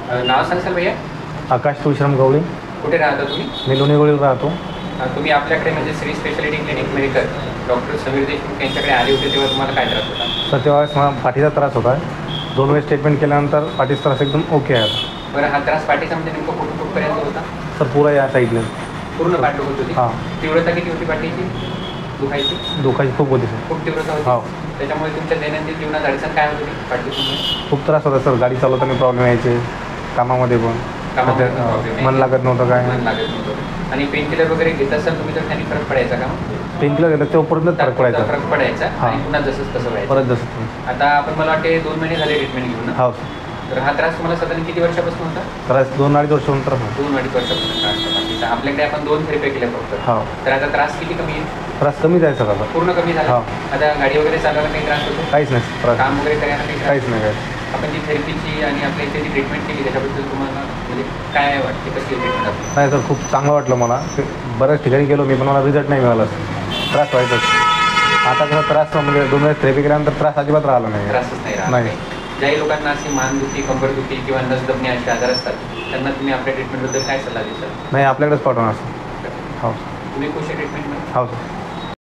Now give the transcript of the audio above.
नाव सांगसाल भैया? आकाश तुळशीराम गवळी. कुठे राहता तुम्ही? मी लोणीगोळीला राहतो. तुम्ही आपल्याकडे म्हणजे Shri speciality clinic medical doctor Sameer Deshmukh यांच्याकडे आले होते तेव्हा तुम्हाला काय त्रास होता? तर तेव्हावेळेस मला पाठीचा त्रास होता. 2 वेळेस ट्रीटमेंट केल्यानंतर पाठीचा त्रास एकदम ओके आहे आता. बरं, हा त्रास पाठीचा म्हणजे नेमकं कुठपर्यंत होता? तर पुरा या साईडने पूर्ण पाठ दुखत होती? हां. तीव्रता किती होती पाठीची दुखायची? दुखायची खूप होती सर. खूप तीव्रता होती? हो. त्याच्यामुळे तुमच्या दैनंदिन जीवनात अडचण काय होती पाठीची? खूप त्रास होता सर. गाडी चालवताना प्रॉब्लेम यायचे, कामामध्ये पण कामामध्ये पण problem मन लागत नव्हतं काय. मन लागत नव्हतं. आणि पेन किलर वगैरे घेत असाल तुम्ही तर त्यांनी फरक पडायचा का? पेन किलर घेतलं तेव्हा परत फरक पडायचा. फरक पडायचा हां. आणि पुन्हा जसंच तसं व्हायचं. परत जसं. आता आपण मला वाटते 2 महिने झाले ट्रीटमेंट घेऊन. हो. तर हा त्रास तुम्हाला साधारण किती वर्षापासून होता? त्रास 2-2.5 वर्षानंतर. 2-2.5 वर्षापासून त्रास होता बाकीचा. आपल्याकडे आपण 2 थेरपी केल्या फक्त. हो. तर आता त्रास किती कमी आहे? त्रास कमी जायचा का आता? पूर्ण कमी झाला? हो. आता गाडी वगैरे चालवायला काही त्रास होतो? काहीच नाही त्रास. काम वगैरे करायला काही त्रास? काहीच नाही काय. आपण जी थेरपीची आणि आपल्या इथे जी ट्रीटमेंट केली त्याच्याबद्दल तुम्हाला म्हणजे काय वाटते, कशी ट्रीटमेंट आपली? नाही सर, खूप चांगलं वाटलं मला. बऱ्याच ठिकाणी गेलो मी पण मला रिझल्ट नाही मिळाला. त्रास व्हायचाच. आता कसा त्रास म्हणजे 2 वेळेस थेरपी केल्यानंतर त्रास अजिबात राहिला नाही. त्रासच नाही राहत. नाही. ज्याही लोकांना अशी मानदुखी, कंबरदुखी किंवा नसदबणे असे आजार असतात त्यांना तुम्ही आपल्या ट्रीटमेंटबद्दल काय सल्ला देशाल? नाही, आपल्याकडेच पाठवणार सर. हो. तुम्ही खुश आहे ट्रीटमेंटमध्ये? हो सर.